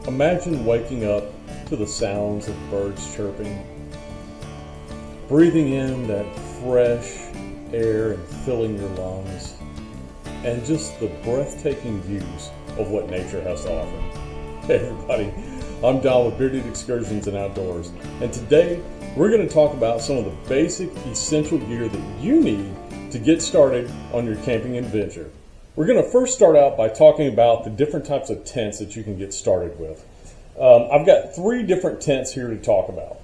Imagine waking up to the sounds of birds chirping, breathing in that fresh air and filling your lungs, and just the breathtaking views of what nature has to offer. Hey everybody, I'm Don with Bearded Excursions and Outdoors, and today we're going to talk about some of the basic essential gear that you need to get started on your camping adventure. We're going to first start out by talking about the different types of tents that you can get started with. I've got 3 different tents here to talk about.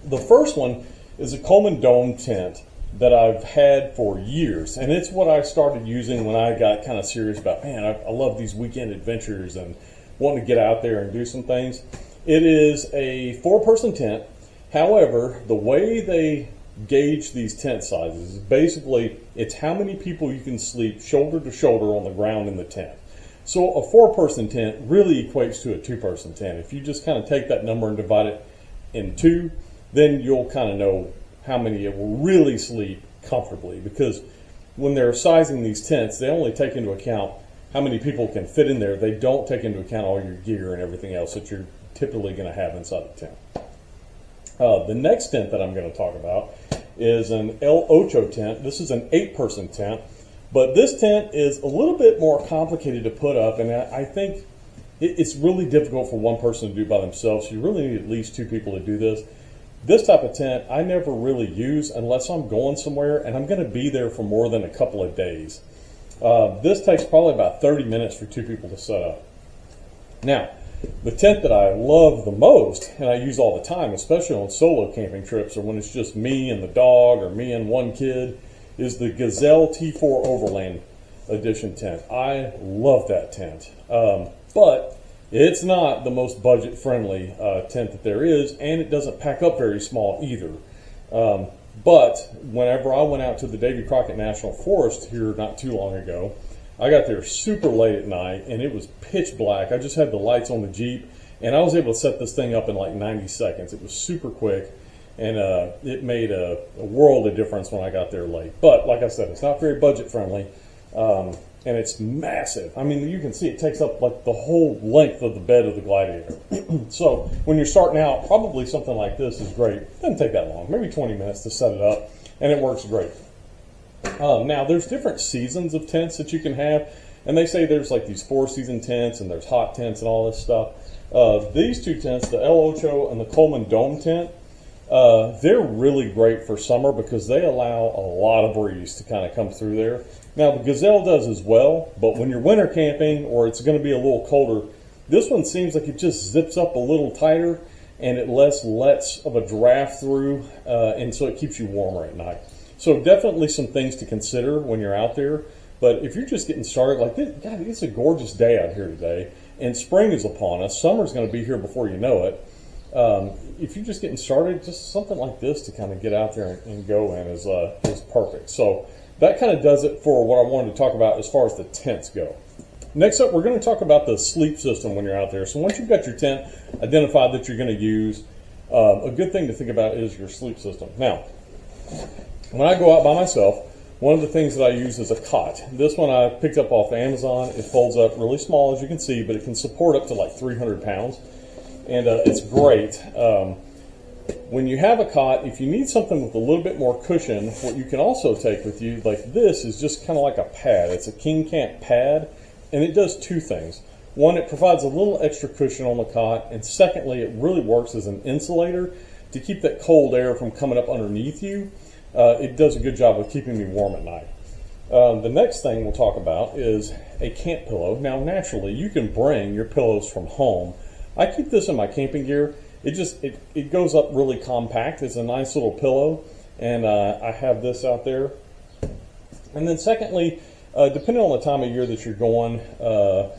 The first one is a Coleman dome tent that I've had for years, and it's what I started using when I got kind of serious about, man, I love these weekend adventures and wanting to get out there and do some things. It is a 4-person tent. However, the way they gauge these tent sizes is basically it's how many people you can sleep shoulder to shoulder on the ground in the tent. So a 4-person tent really equates to a 2-person tent. If you just kind of take that number and divide it in 2, then you'll kind of know how many it will really sleep comfortably, because when they're sizing these tents, they only take into account how many people can fit in there. They don't take into account all your gear and everything else that you're typically going to have inside the tent. The next tent that I'm going to talk about is an El Ocho tent. This is an 8-person tent, but this tent is a little bit more complicated to put up, and I think it's really difficult for one person to do by themselves. You really need at least 2 people to do this. This type of tent I never really use unless I'm going somewhere and I'm going to be there for more than a couple of days. This takes probably about 30 minutes for 2 people to set up. Now, the tent that I love the most, and I use all the time, especially on solo camping trips or when it's just me and the dog or me and one kid, is the Gazelle T4 Overland Edition tent. I love that tent, but it's not the most budget-friendly tent that there is, and it doesn't pack up very small either. But whenever I went out to the Davy Crockett National Forest here not too long ago, I got there super late at night, and it was pitch black. I just had the lights on the Jeep, and I was able to set this thing up in like 90 seconds. It was super quick, and it made a world of difference when I got there late. But like I said, it's not very budget-friendly, and it's massive. I mean, you can see it takes up like the whole length of the bed of the Gladiator. So when you're starting out, probably something like this is great. It doesn't take that long, maybe 20 minutes to set it up, and it works great. Now, there's different seasons of tents that you can have, and they say there's like these 4-season tents, and there's hot tents and all this stuff. These 2 tents, the El Ocho and the Coleman dome tent, they're really great for summer because they allow a lot of breeze to kind of come through there. Now, the Gazelle does as well, but when you're winter camping or it's going to be a little colder, this one seems like it just zips up a little tighter, and it lets of a draft through, and so it keeps you warmer at night. So definitely some things to consider when you're out there. But if you're just getting started, like this, God, it's a gorgeous day out here today, and spring is upon us. Summer's going to be here before you know it. If you're just getting started, just something like this to kind of get out there and go in is perfect. So that kind of does it for what I wanted to talk about as far as the tents go. Next up, we're going to talk about the sleep system when you're out there. So once you've got your tent identified that you're going to use, a good thing to think about is your sleep system. Now, when I go out by myself, one of the things that I use is a cot. This one I picked up off Amazon. It folds up really small, as you can see, but it can support up to like 300 pounds, and it's great. When you have a cot, if you need something with a little bit more cushion, what you can also take with you, like this, is just kind of like a pad. It's a King Camp pad, and it does 2 things. One, it provides a little extra cushion on the cot, and secondly, it really works as an insulator to keep that cold air from coming up underneath you. It does a good job of keeping me warm at night. The next thing we'll talk about is a camp pillow. Now, naturally, you can bring your pillows from home. I keep this in my camping gear. It goes up really compact. It's a nice little pillow, and I have this out there. And then secondly, depending on the time of year that you're going, a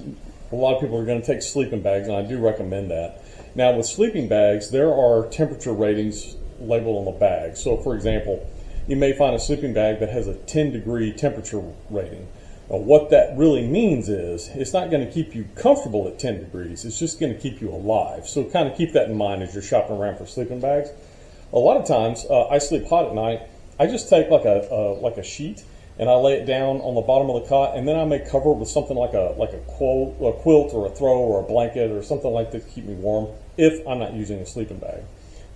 lot of people are going to take sleeping bags, and I do recommend that. Now, with sleeping bags, there are temperature ratings labeled on the bag. So, for example, you may find a sleeping bag that has a 10-degree temperature rating. Now, what that really means is it's not going to keep you comfortable at 10 degrees. It's just going to keep you alive. So kind of keep that in mind as you're shopping around for sleeping bags. A lot of times, I sleep hot at night. I just take like a sheet and I lay it down on the bottom of the cot, and then I may cover it with something like a quilt or a throw or a blanket or something like that to keep me warm if I'm not using a sleeping bag.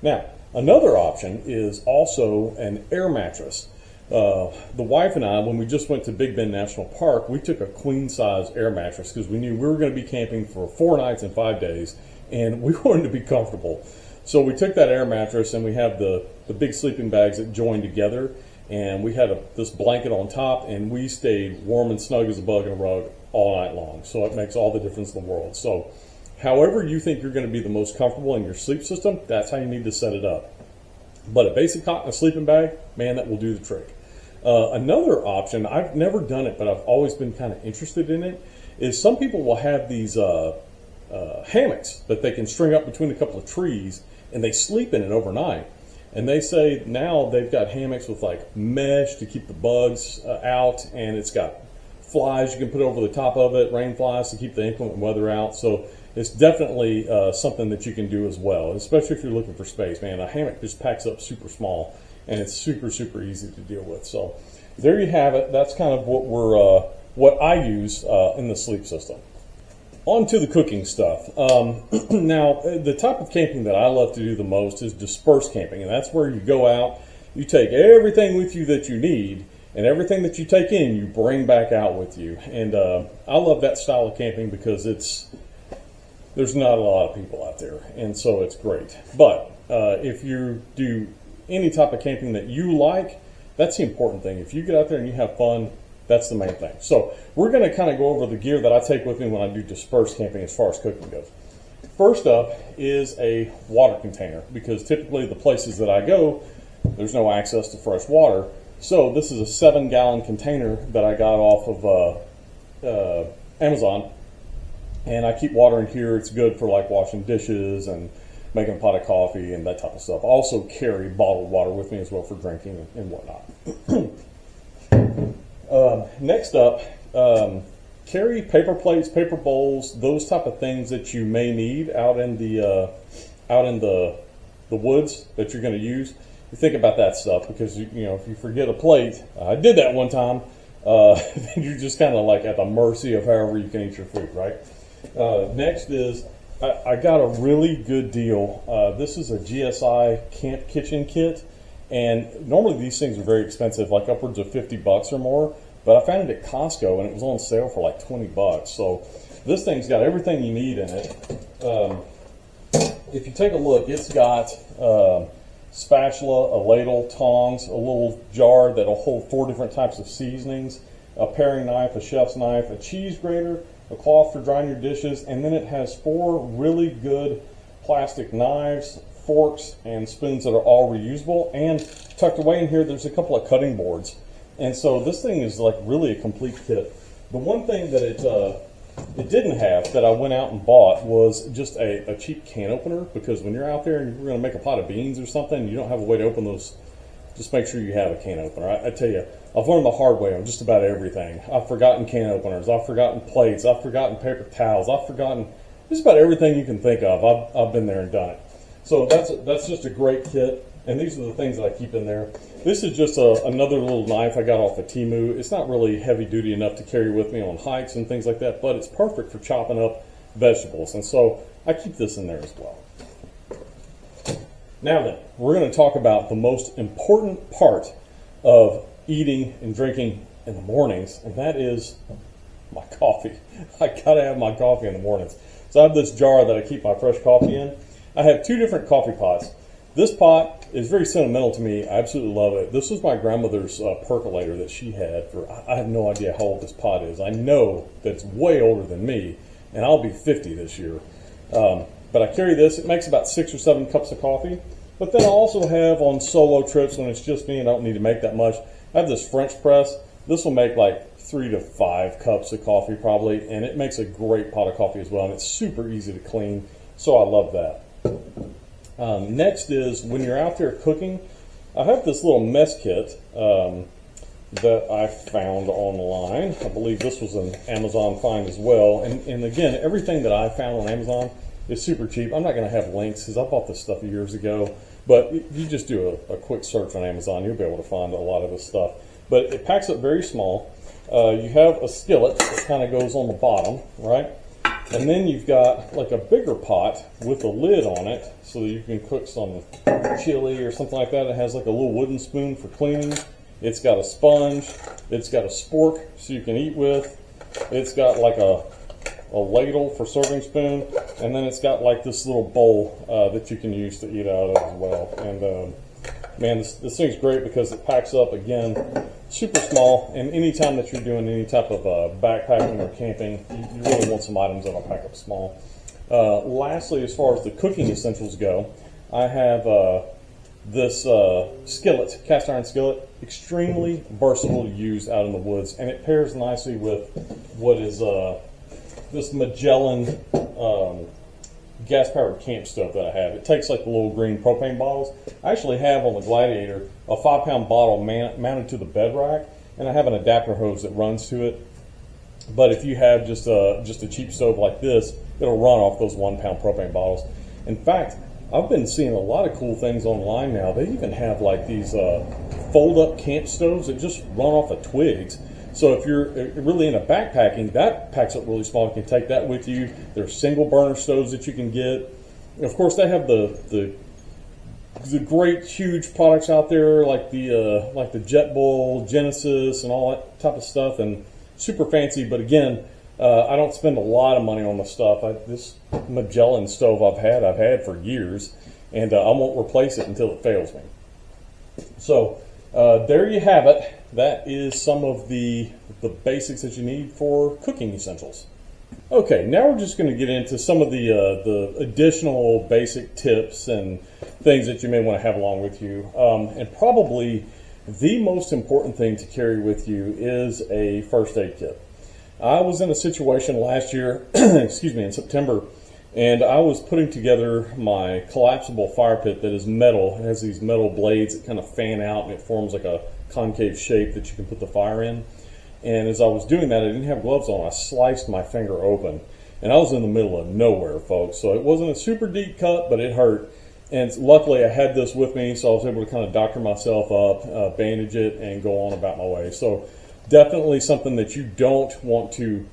Now, another option is also an air mattress. The wife and I, when we just went to Big Bend National Park, we took a queen size air mattress because we knew we were going to be camping for 4 nights and 5 days, and we wanted to be comfortable. So we took that air mattress, and we have the big sleeping bags that join together, and we had this blanket on top, and we stayed warm and snug as a bug in a rug all night long. So it makes all the difference in the world. So however you think you're going to be the most comfortable in your sleep system, that's how you need to set it up. But a basic cot and a sleeping bag, man, that will do the trick. Another option, I've never done it, but I've always been kind of interested in it, is some people will have these hammocks that they can string up between a couple of trees, and they sleep in it overnight. And they say now they've got hammocks with like mesh to keep the bugs out, and it's got flies you can put over the top of it, rain flies to keep the inclement weather out. So it's definitely something that you can do as well, especially if you're looking for space, man. A hammock just packs up super small, and it's super, super easy to deal with. So there you have it. That's kind of what I use in the sleep system. On to the cooking stuff. Now, the type of camping that I love to do the most is disperse camping, and that's where you go out, you take everything with you that you need, and everything that you take in, you bring back out with you. And I love that style of camping because there's not a lot of people out there, and so it's great. But if you do any type of camping that you like, that's the important thing. If you get out there and you have fun, that's the main thing. So we're going to kind of go over the gear that I take with me when I do disperse camping as far as cooking goes. First up is a water container, because typically the places that I go, there's no access to fresh water. So this is a 7-gallon container that I got off of Amazon, and I keep water in here. It's good for like washing dishes and making a pot of coffee and that type of stuff. I also carry bottled water with me as well for drinking and whatnot. Next up, carry paper plates, paper bowls, those type of things that you may need out in the woods that you're going to use. You think about that stuff, because you know, if you forget a plate, I did that one time. Then you're just kind of like at the mercy of however you can eat your food, right? Next is I got a really good deal. This is a GSI camp kitchen kit, and normally these things are very expensive, like upwards of $50 or more. But I found it at Costco, and it was on sale for like $20. So this thing's got everything you need in it. If you take a look, it's got spatula, a ladle, tongs, a little jar that'll hold 4 different types of seasonings, a paring knife, a chef's knife, a cheese grater, a cloth for drying your dishes, and then it has 4 really good plastic knives, forks, and spoons that are all reusable. And tucked away in here, there's a couple of cutting boards. And so this thing is like really a complete kit. The one thing that it didn't have that I went out and bought was just a cheap can opener, because when you're out there and you're going to make a pot of beans or something, you don't have a way to open those, just make sure you have a can opener. I tell you, I've learned the hard way on just about everything. I've forgotten can openers, I've forgotten plates, I've forgotten paper towels, I've forgotten just about everything you can think of. I've been there and done it. So that's just a great kit, and these are the things that I keep in there. This is just another little knife I got off of Temu. It's not really heavy duty enough to carry with me on hikes and things like that, but it's perfect for chopping up vegetables, and so I keep this in there as well. Now then, we're going to talk about the most important part of eating and drinking in the mornings, and that is my coffee. I gotta have my coffee in the mornings. So I have this jar that I keep my fresh coffee in. I have 2 different coffee pots. This pot is very sentimental to me. I absolutely love it. This was my grandmother's percolator that she had for, I have no idea how old this pot is. I know that it's way older than me, and I'll be 50 this year. But I carry this. It makes about 6 or 7 cups of coffee. But then I also have on solo trips when it's just me and I don't need to make that much, I have this French press. This will make like 3 to 5 cups of coffee probably, and it makes a great pot of coffee as well, and it's super easy to clean, so I love that. Next is, when you're out there cooking, I have this little mess kit that I found online. I believe this was an Amazon find as well, and again, everything that I found on Amazon is super cheap. I'm not going to have links because I bought this stuff years ago, but if you just do a quick search on Amazon, you'll be able to find a lot of this stuff. but it packs up very small. You have a skillet that kind of goes on the bottom, right? And then you've got like a bigger pot with a lid on it so that you can cook some chili or something like that. It has like a little wooden spoon for cleaning. It's got a sponge. It's got a spork so you can eat with. It's got like a ladle for serving spoon. And then it's got like this little bowl that you can use to eat out of as well. And man, this thing's great because it packs up, again, super small, and anytime that you're doing any type of backpacking or camping, you really want some items that'll pack up small. Lastly, as far as the cooking essentials go, I have this skillet, cast iron skillet, extremely versatile to use out in the woods, and it pairs nicely with what is this Magellan gas-powered camp stove that I have. It takes like the little green propane bottles. I actually have on the Gladiator a 5-pound bottle mounted to the bed rack, and I have an adapter hose that runs to it. But if you have just a cheap stove like this, it'll run off those 1-pound propane bottles. In fact, I've been seeing a lot of cool things online now. They even have like these fold-up camp stoves that just run off of twigs. So if you're really into backpacking, that packs up really small. You can take that with you. There's single burner stoves that you can get. And of course, they have the great huge products out there like the Jet Bull, Genesis, and all that type of stuff, and super fancy. But again, I don't spend a lot of money on the stuff. This Magellan stove I've had for years, and I won't replace it until it fails me. So there you have it. That is some of the basics that you need for cooking essentials. Okay, now we're just going to get into some of the additional basic tips and things that you may want to have along with you. And probably the most important thing to carry with you is a first aid kit. I was in a situation last year, excuse me, in September, and I was putting together my collapsible fire pit that is metal. It has these metal blades that kind of fan out, and it forms like a concave shape that you can put the fire in. And as I was doing that, I didn't have gloves on. I sliced my finger open, and I was in the middle of nowhere, folks. So it wasn't a super deep cut, but it hurt. And luckily I had this with me, so I was able to kind of doctor myself up, bandage it, and go on about my way. So definitely something that you don't want to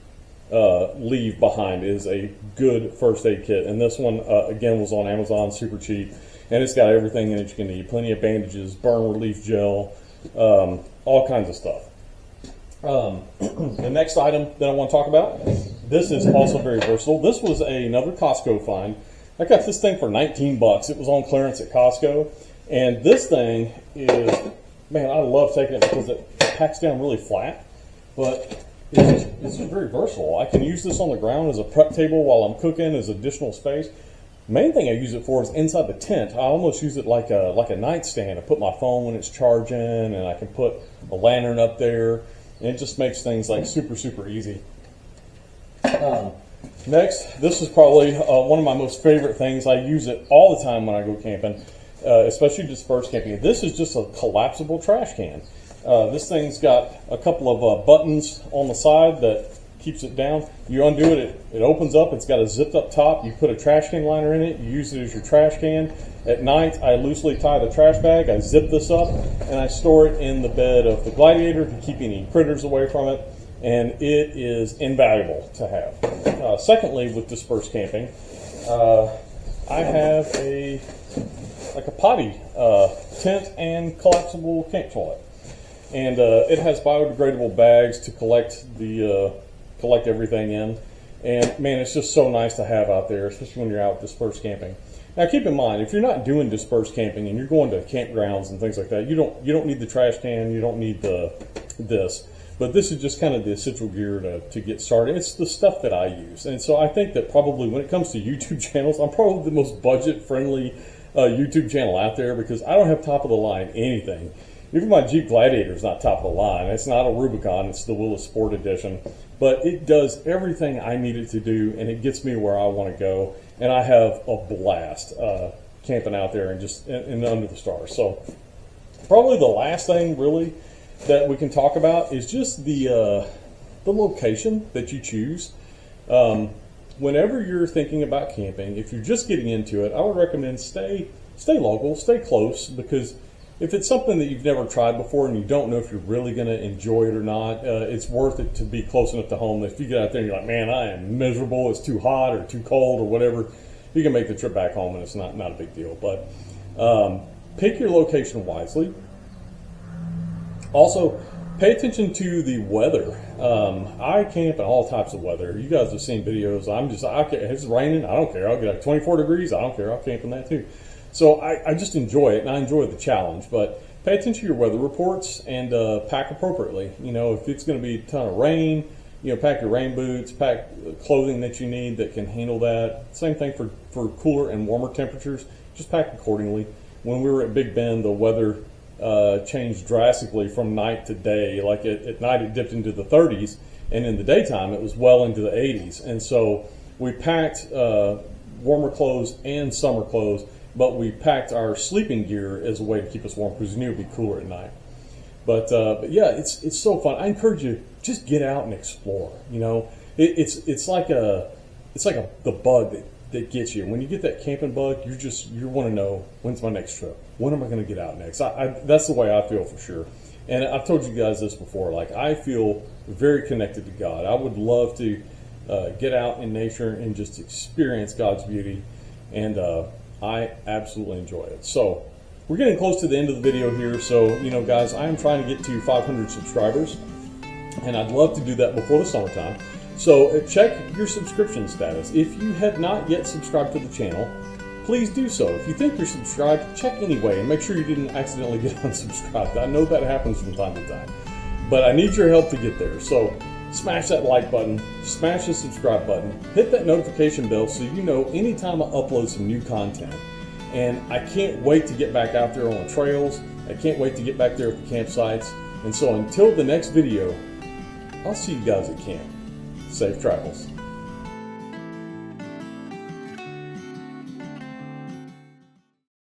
leave behind is a good first aid kit. And this one, again, was on Amazon, super cheap. And it's got everything in it you can need. Plenty of bandages, burn relief gel, all kinds of stuff. The next item that I want to talk about, this is also very versatile. This was another Costco find. I got this thing for 19 bucks. It was on clearance at Costco. And this thing is, man, I love taking it because it packs down really flat. But it's just very versatile. I can use this on the ground as a prep table while I'm cooking, as additional space. Main thing I use it for is inside the tent. I almost use it like a nightstand. I put my phone when it's charging, and I can put a lantern up there. And it just makes things like super, super easy. Next, this is probably one of my most favorite things. I use it all the time when I go camping, especially disperse camping. This is just a collapsible trash can. This thing's got a couple of buttons on the side that keeps it down. You undo it, it opens up. It's got a zipped up top. You put a trash can liner in it. You use it as your trash can. At night, I loosely tie the trash bag. I zip this up, and I store it in the bed of the Gladiator to keep any critters away from it. And it is invaluable to have. Secondly, with disperse camping, I have a potty tent and collapsible camp toilet. And it has biodegradable bags to collect everything in. And man, it's just so nice to have out there, especially when you're out dispersed camping. Now keep in mind, if you're not doing dispersed camping and you're going to campgrounds and things like that, you don't need the trash can, you don't need this. But this is just kind of the essential gear to get started. It's the stuff that I use. And so I think that probably when it comes to YouTube channels, I'm probably the most budget-friendly YouTube channel out there because I don't have top-of-the-line anything. Even my Jeep Gladiator is not top of the line. It's not a Rubicon. It's the Willis Sport Edition. But it does everything I need it to do, and it gets me where I want to go. And I have a blast camping out there and just and under the stars. So probably the last thing, really, that we can talk about is just the location that you choose. Whenever you're thinking about camping, if you're just getting into it, I would recommend stay local, stay close, because if it's something that you've never tried before and you don't know if you're really going to enjoy it or not, it's worth it to be close enough to home that if you get out there and you're like, man, I am miserable, it's too hot or too cold or whatever, you can make the trip back home and it's not a big deal. But pick your location wisely. Also, pay attention to the weather. I camp in all types of weather. You guys have seen videos. If it's raining, I don't care. I'll get like 24 degrees. I don't care. I'll camp in that too. So I just enjoy it, and I enjoy the challenge. But pay attention to your weather reports and pack appropriately. You know, if it's going to be a ton of rain, you know, pack your rain boots, pack clothing that you need that can handle that. Same thing for cooler and warmer temperatures. Just pack accordingly. When we were at Big Bend, the weather changed drastically from night to day. Like at night it dipped into the 30s, and in the daytime it was well into the 80s. And so we packed warmer clothes and summer clothes, but we packed our sleeping gear as a way to keep us warm because we knew it would be cooler at night. But yeah, it's so fun. I encourage you, just get out and explore. You know, it's like the bug that gets you. When you get that camping bug, you want to know, when's my next trip? When am I going to get out next? That's the way I feel for sure. And I've told you guys this before. Like, I feel very connected to God. I would love to get out in nature and just experience God's beauty. And I absolutely enjoy it. So we're getting close to the end of the video here. So, you know, guys, I am trying to get to 500 subscribers. And I'd love to do that before the summertime. So check your subscription status. If you have not yet subscribed to the channel, please do so. If you think you're subscribed, check anyway and make sure you didn't accidentally get unsubscribed. I know that happens from time to time, but I need your help to get there. So smash that like button, smash the subscribe button, hit that notification bell so you know anytime I upload some new content. And I can't wait to get back out there on the trails. I can't wait to get back there at the campsites. And so until the next video, I'll see you guys at camp. Safe travels.